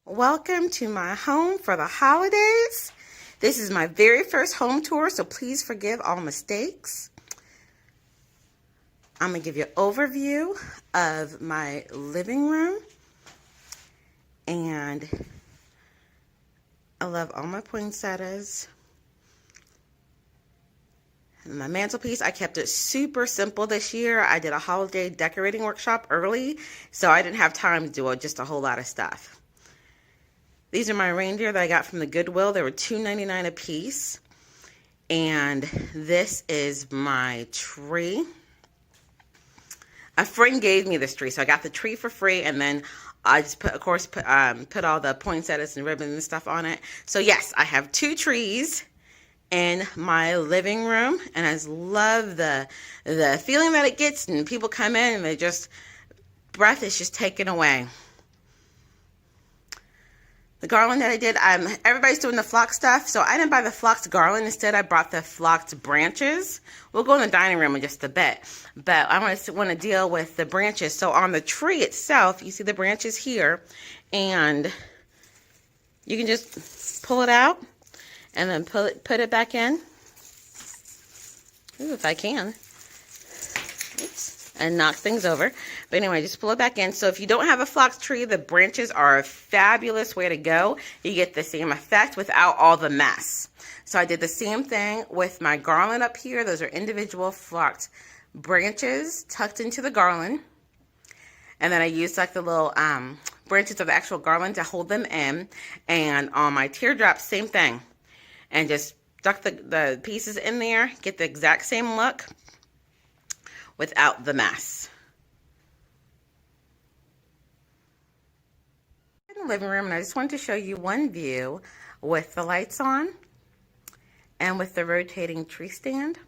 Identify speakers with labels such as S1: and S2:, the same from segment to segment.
S1: Welcome to my home for the holidays. This is my very first home tour, so please forgive all mistakes. I'm going to give you an overview of my living room. And I love all my poinsettias. And my mantelpiece, I kept it super simple this year. I did a holiday decorating workshop early, so I didn't have time to do just a whole lot of stuff. These are my reindeer that I got from the Goodwill. They were $2.99 a piece. And this is my tree. A friend gave me this tree, so I got the tree for free, and then I just put all the poinsettias and ribbons and stuff on it. So yes, I have 2 trees in my living room, and I just love the feeling that it gets, and people come in and breath is just taken away. The garland that I did, everybody's doing the phlox stuff, so I didn't buy the phlox garland. Instead, I brought the phlox branches. We'll go in the dining room in just a bit, but I want to deal with the branches. So on the tree itself, you see the branches here, and you can just pull it out and then put it back in. Ooh, if I can. Oops. And knock things over. But anyway, just pull it back in. So if you don't have a phlox tree, the branches are a fabulous way to go. You get the same effect without all the mess. So I did the same thing with my garland up here. Those are individual phlox branches tucked into the garland. And then I used like the little branches of the actual garland to hold them in. And on my teardrops, same thing. And just stuck the pieces in there. Get the exact same look without the mess. In the living room, and I just wanted to show you one view with the lights on and with the rotating tree stand.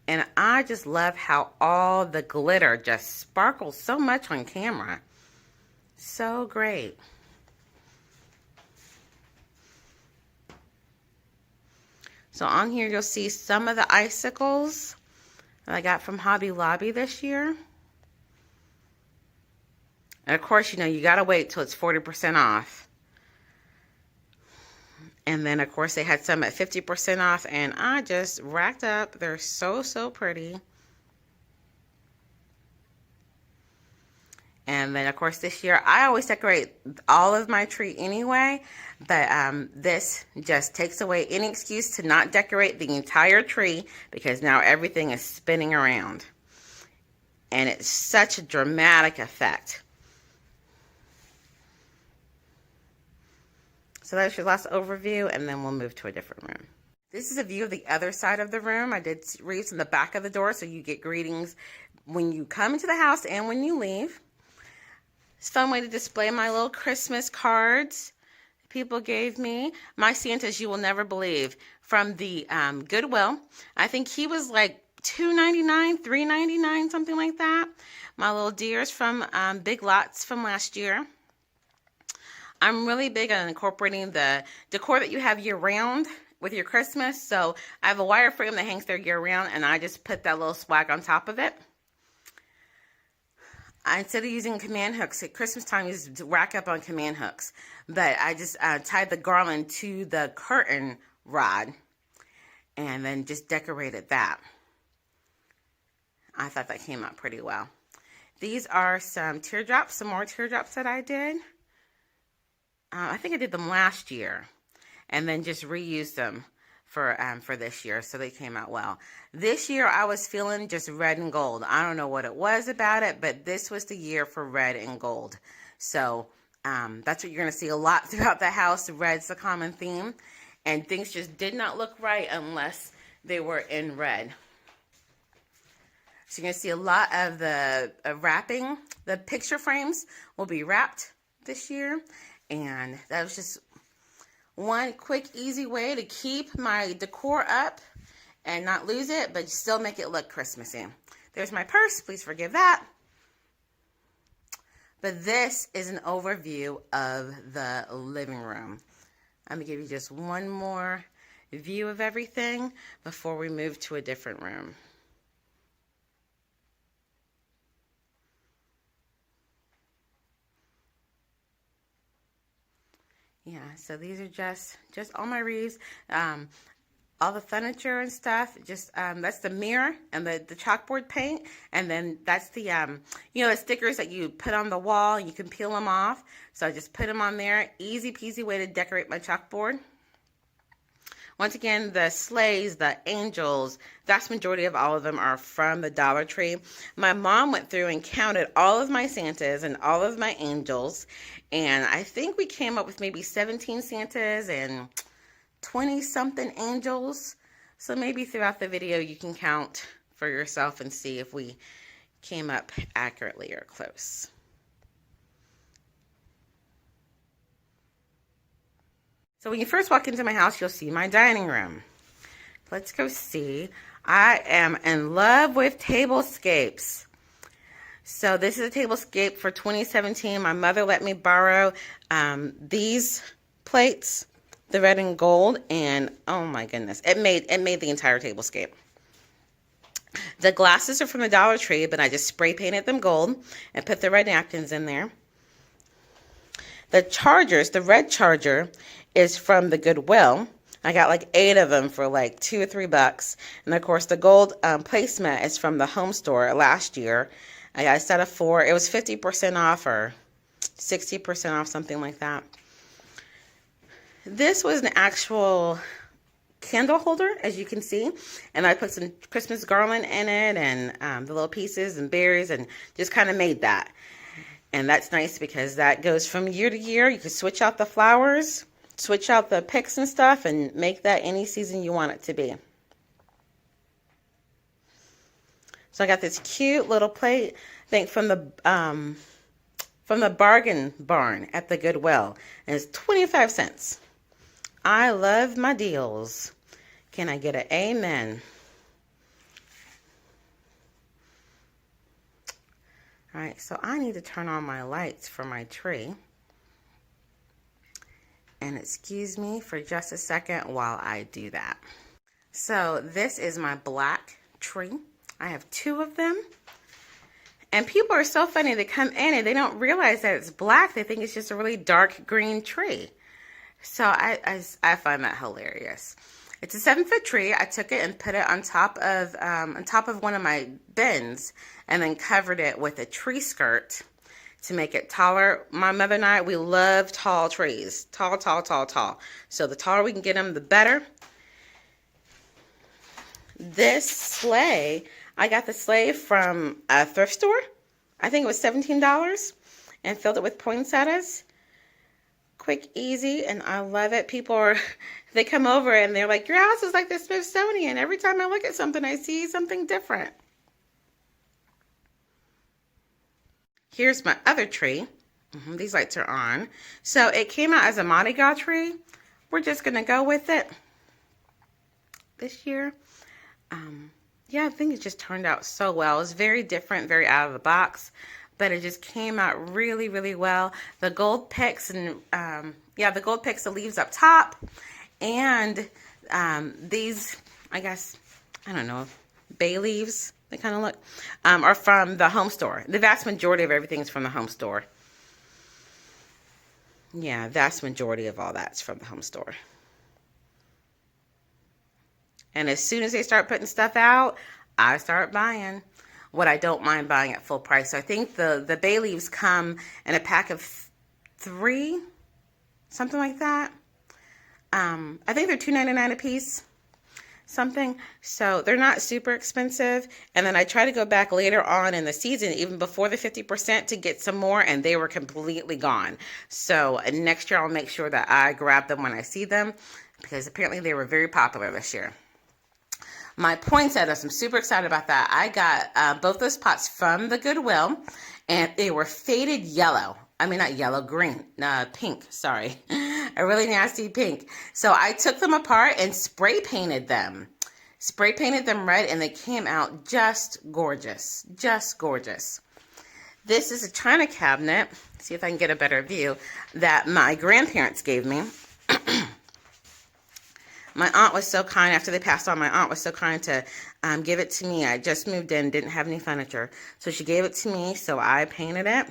S1: And I just love how all the glitter just sparkles so much on camera. So great. So on here, you'll see some of the icicles that I got from Hobby Lobby this year. And of course, you got to wait till it's 40% off. And then, of course, they had some at 50% off, and I just racked up. They're so, so pretty. And then, of course, this year, I always decorate all of my tree anyway, but this just takes away any excuse to not decorate the entire tree, because now everything is spinning around. And it's such a dramatic effect. So that's your last overview, and then we'll move to a different room. This is a view of the other side of the room. I did wreaths in the back of the door, so you get greetings when you come into the house and when you leave. It's a fun way to display my little Christmas cards people gave me. My Santas you will never believe, from the Goodwill. I think he was like $2.99, $3.99, something like that. My little deers from Big Lots from last year. I'm really big on incorporating the decor that you have year-round with your Christmas. So I have a wire frame that hangs there year-round, and I just put that little swag on top of it. Instead of using command hooks at Christmas time, I used to rack up on command hooks. But I just tied the garland to the curtain rod and then just decorated that. I thought that came out pretty well. These are some teardrops, some more teardrops that I did. I think I did them last year and then just reused them for this year, so they came out well. This year I was feeling just red and gold. I don't know what it was about it, but this was the year for red and gold. So that's what you're going to see a lot throughout the house. Red's the common theme, and things just did not look right unless they were in red. So you're going to see a lot of the wrapping. The picture frames will be wrapped this year, and that was just one quick, easy way to keep my decor up and not lose it, but still make it look Christmassy. There's my purse. Please forgive that. But this is an overview of the living room. I'm going to give you just one more view of everything before we move to a different room. Yeah, so these are just all my wreaths. All the furniture and stuff, just that's the mirror and the chalkboard paint, and then that's the the stickers that you put on the wall. You can peel them off, so I just put them on there. Easy peasy way to decorate my chalkboard. Once again, the sleighs, the angels, vast majority of all of them are from the Dollar Tree. My mom went through and counted all of my Santas and all of my angels, and I think we came up with maybe 17 Santas and 20-something angels. So maybe throughout the video you can count for yourself and see if we came up accurately or close. So when you first walk into my house, you'll see my dining room. Let's go see. I am in love with tablescapes. So this is a tablescape for 2017. My mother let me borrow these plates, the red and gold, and oh my goodness, it made the entire tablescape. The glasses are from the Dollar Tree, but I just spray painted them gold and put the red napkins in there. The chargers, the red charger is from the Goodwill. I got like 8 of them for like $2 or $3. And of course the gold placemat is from the home store last year. I got a set of 4. It was 50% off or 60% off, something like that. This was an actual candle holder, as you can see, and I put some Christmas garland in it and the little pieces and berries and just kind of made that. And that's nice because that goes from year to year. You can switch out the flowers, switch out the picks and stuff, and make that any season you want it to be. So I got this cute little plate, I think from the bargain barn at the Goodwill, and it's 25 cents. I love my deals. Can I get an amen? All right, so I need to turn on my lights for my tree. And excuse me for just a second while I do that. So this is my black tree. I have 2 of them. And people are so funny. They come in and they don't realize that it's black. They think it's just a really dark green tree. So I find that hilarious. It's a 7-foot tree. I took it and put it on top of one of my bins and then covered it with a tree skirt to make it taller. My mother and I, we love tall trees. Tall, tall, tall, tall. So the taller we can get them, the better. This sleigh, I got the sleigh from a thrift store. I think it was $17 and filled it with poinsettias. Quick, easy, and I love it. They come over and they're like, your house is like the Smithsonian. Every time I look at something, I see something different. Here's my other tree. These lights are on. So it came out as a Mardi Gras tree. We're just going to go with it this year. Yeah, I think it just turned out so well. It's very different, very out of the box, but it just came out really, really well. The gold picks and, the gold picks the leaves up top. And these, I guess, I don't know, bay leaves, they kind of look, are from the home store. The vast majority of everything is from the home store. Yeah, vast majority of all that's from the home store. And as soon as they start putting stuff out, I start buying. What I don't mind buying at full price. So I think the bay leaves come in a pack of 3, something like that. I think they're $2.99 a piece, something. So they're not super expensive. And then I try to go back later on in the season, even before the 50%, to get some more, and they were completely gone. So next year I'll make sure that I grab them when I see them, because apparently they were very popular this year. My poinsettias, I'm super excited about that. I got both those pots from the Goodwill, and they were faded yellow. I mean, not yellow, green, pink, sorry. A really nasty pink. So I took them apart and spray painted them. Spray painted them red, and they came out just gorgeous. Just gorgeous. This is a china cabinet, see if I can get a better view, that my grandparents gave me. My aunt was so kind, after they passed on, my aunt was so kind to give it to me. I just moved in, didn't have any furniture. So she gave it to me, so I painted it,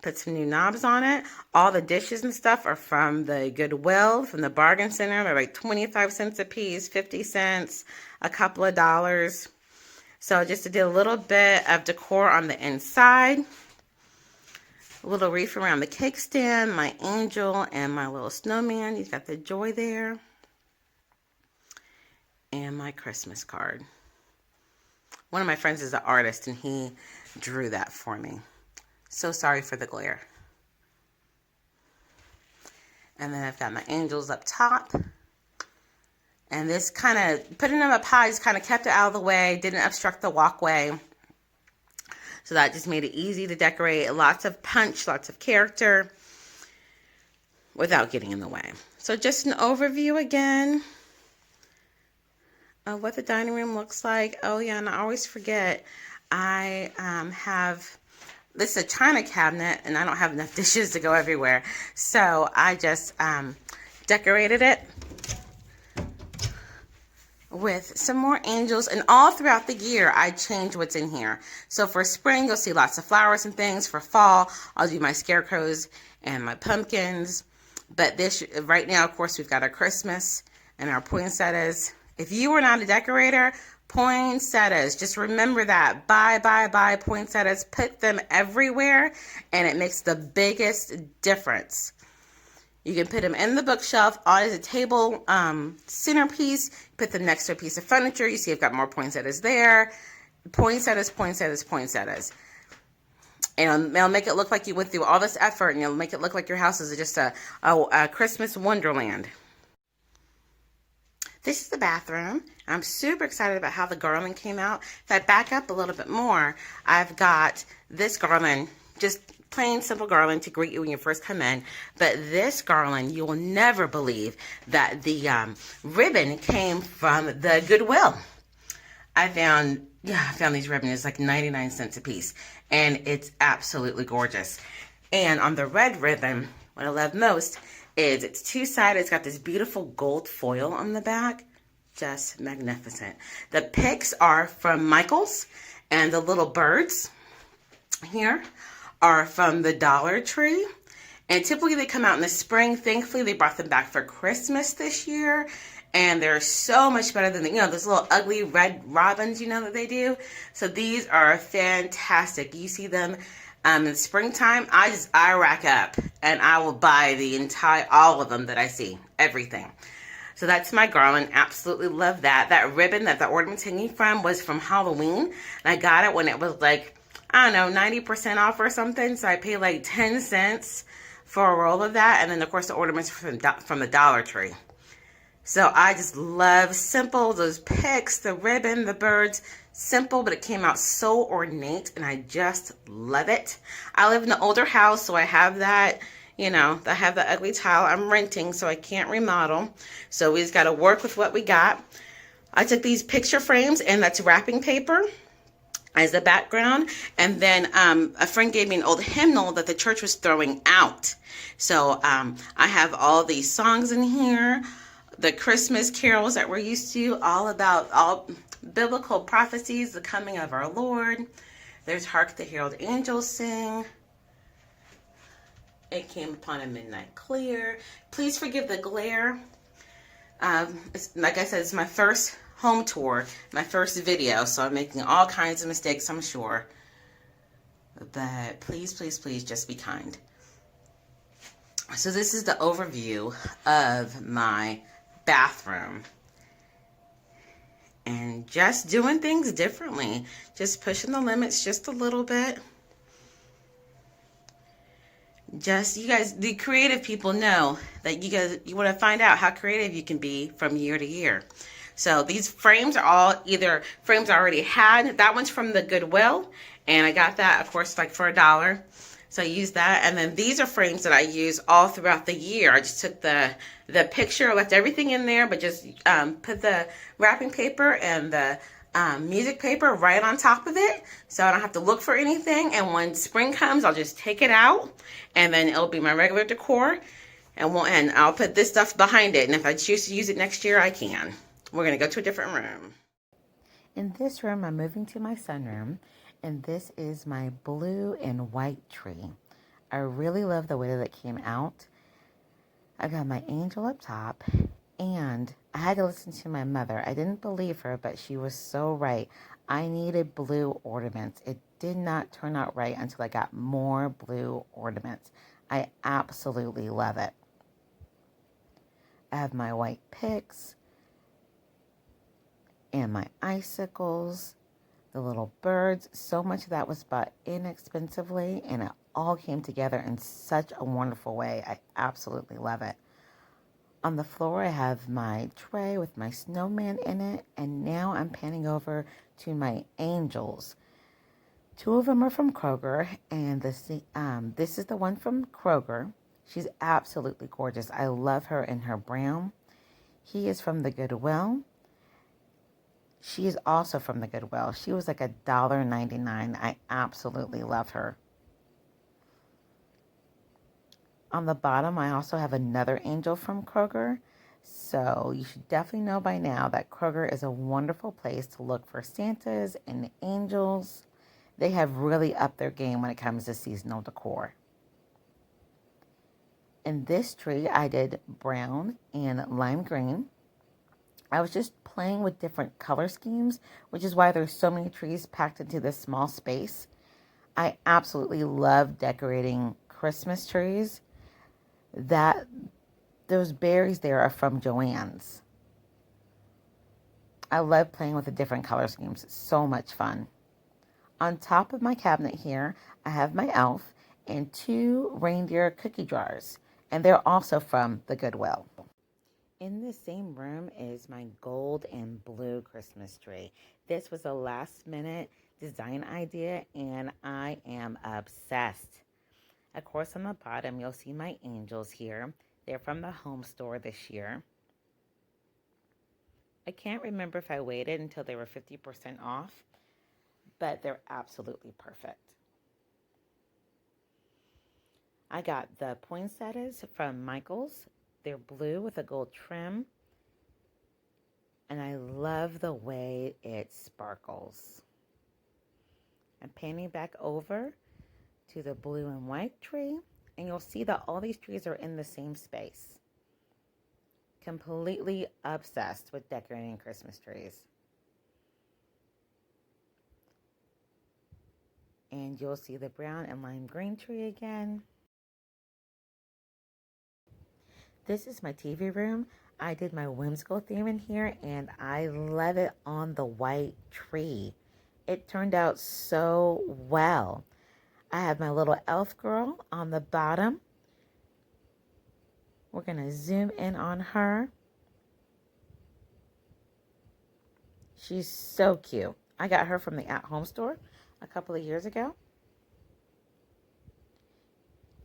S1: put some new knobs on it. All the dishes and stuff are from the Goodwill, from the bargain center. They're like 25 cents a piece, 50 cents, a couple of dollars. So just to do a little bit of decor on the inside. A little wreath around the cake stand, my angel and my little snowman. He's got the joy there. And my Christmas card. One of my friends is an artist and he drew that for me. So sorry for the glare. And then I've got my angels up top. And this kind of, putting them up high just kind of kept it out of the way, didn't obstruct the walkway. So that just made it easy to decorate. Lots of punch, lots of character without getting in the way. So just an overview again of what the dining room looks like. Oh yeah, and I always forget, I have, this is a china cabinet and I don't have enough dishes to go everywhere. So I just decorated it with some more angels, and all throughout the year I change what's in here. So for spring you'll see lots of flowers and things. For fall I'll do my scarecrows and my pumpkins. But this right now, of course, we've got our Christmas and our poinsettias. If you are not a decorator, poinsettias, just remember that. Buy poinsettias, put them everywhere, and it makes the biggest difference. You can put them in the bookshelf, on as a table centerpiece, put them next to a piece of furniture. You see I've got more poinsettias there. Poinsettias, poinsettias, poinsettias. And it'll make it look like you went through all this effort, and you'll make it look like your house is just a Christmas wonderland. This is the bathroom. I'm super excited about how the garland came out. If I back up a little bit more, I've got this garland, just plain simple garland to greet you when you first come in. But this garland, you will never believe that the ribbon came from the Goodwill. I found these ribbons. It's like 99 cents a piece. And it's absolutely gorgeous. And on the red ribbon, what I love most is it's two-sided. It's got this beautiful gold foil on the back. Just magnificent. The picks are from Michael's, and the little birds here are from the Dollar Tree. And typically they come out in the spring. Thankfully, they brought them back for Christmas this year. And they're so much better than, those little ugly red robins, that they do. So these are fantastic. You see them in springtime. I rack up and I will buy all of them that I see, everything. So that's my garland. Absolutely love that. That ribbon that the ornament's hanging from was from Halloween. And I got it when it was like, I don't know, 90% off or something. So I paid like 10 cents for a roll of that. And then of course the ornaments from the Dollar Tree. So I just love simple, those picks, the ribbon, the birds. Simple, but it came out so ornate, and I just love it. I live in an older house, so I have that, I have the ugly tile. I'm renting, so I can't remodel. So we just got to work with what we got. I took these picture frames, and that's wrapping paper as the background. And then a friend gave me an old hymnal that the church was throwing out. So I have all these songs in here, the Christmas carols that we're used to, all biblical prophecies, the coming of our Lord. There's Hark the Herald Angels Sing. It came upon a midnight clear. Please forgive the glare. Like I said, it's my first home tour, my first video, so I'm making all kinds of mistakes, I'm sure. But please, please, please just be kind. So this is the overview of my bathroom. And just doing things differently. Just pushing the limits just a little bit. You guys, the creative people know that you want to find out how creative you can be from year to year. So these frames are all either frames I already had. That one's from the Goodwill. And I got that, of course, like for $1. So I used that. And then these are frames that I use all throughout the year. I just took the picture, left everything in there, but just put the wrapping paper and the music paper right on top of it. So I don't have to look for anything. And when spring comes, I'll just take it out. And then it'll be my regular decor. And I'll put this stuff behind it. And if I choose to use it next year, I can. We're going to go to a different room. In this room, I'm moving to my sunroom. And this is my blue and white tree. I really love the way that it came out. I got my angel up top, and I had to listen to my mother. I didn't believe her, but she was so right. I needed blue ornaments. It did not turn out right until I got more blue ornaments. I absolutely love it. I have my white picks and my icicles, the little birds. So much of that was bought inexpensively, and it all came together in such a wonderful way. I absolutely love it. On the floor, I have my tray with my snowman in it, and now I'm panning over to my angels. Two of them are from Kroger, and this is the one from Kroger. She's absolutely gorgeous. I love her in her brown. He is from the Goodwill. She is also from the Goodwill. She was like $1.99. I absolutely love her. On the bottom, I also have another angel from Kroger. So you should definitely know by now that Kroger is a wonderful place to look for Santas and angels. They have really upped their game when it comes to seasonal decor. In this tree, I did brown and lime green. I was just playing with different color schemes, which is why there's so many trees packed into this small space. I absolutely love decorating Christmas trees. Those berries there are from Joann's. I love playing with the different color schemes. It's so much fun. On top of my cabinet here, I have my elf and two reindeer cookie jars, and they're also from the Goodwill. In the same room is my gold and blue Christmas tree. This was a last minute design idea, and I am obsessed. Of course, on the bottom, you'll see my angels here. They're from the home store this year. I can't remember if I waited until they were 50% off, but they're absolutely perfect. I got the poinsettias from Michael's. They're blue with a gold trim, and I love the way it sparkles. I'm panning back over to the blue and white tree, and you'll see that all these trees are in the same space. Completely obsessed with decorating Christmas trees. And you'll see the brown and lime green tree again. This is my TV room. I did my whimsical theme in here, and I love it on the white tree. It turned out so well. I have my little elf girl on the bottom. We're going to zoom in on her. She's so cute. I got her from the at-home store a couple of years ago.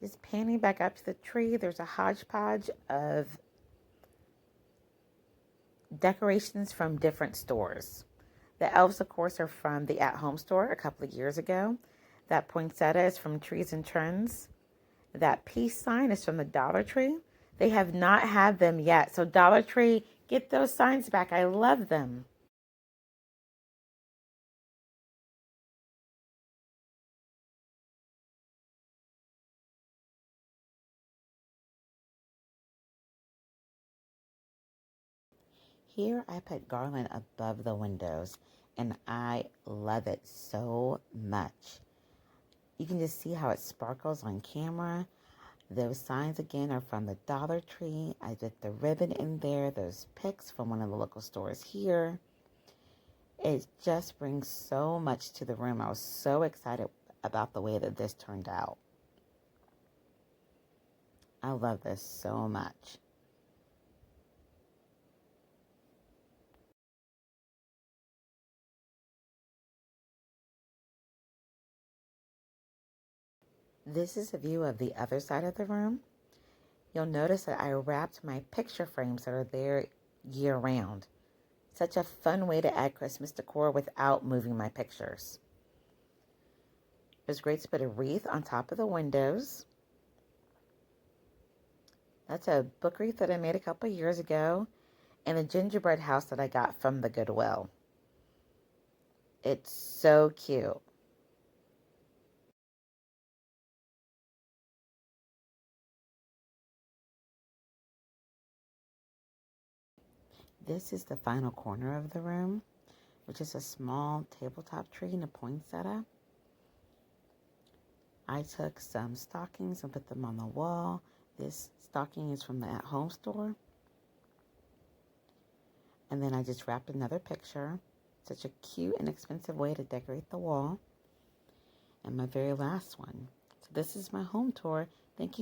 S1: Just panning back up to the tree, there's a hodgepodge of decorations from different stores. The elves, of course, are from the at-home store a couple of years ago. That poinsettia is from Trees and Trends. That peace sign is from the Dollar Tree. They have not had them yet. So Dollar Tree, get those signs back. I love them. Here I put garland above the windows, and I love it so much. You can just see how it sparkles on camera. Those signs again are from the Dollar Tree. I did the ribbon in there, those picks from one of the local stores here. It just brings so much to the room. I was so excited about the way that this turned out. I love this so much. This is a view of the other side of the room. You'll notice that I wrapped my picture frames that are there year round. Such a fun way to add Christmas decor without moving my pictures. It was great to put a wreath on top of the windows. That's a book wreath that I made a couple years ago, and a gingerbread house that I got from the Goodwill. It's so cute. This is the final corner of the room, which is a small tabletop tree and a poinsettia. I took some stockings and put them on the wall. This stocking is from the at-home store. And then I just wrapped another picture. Such a cute and expensive way to decorate the wall. And my very last one. So this is my home tour. Thank you.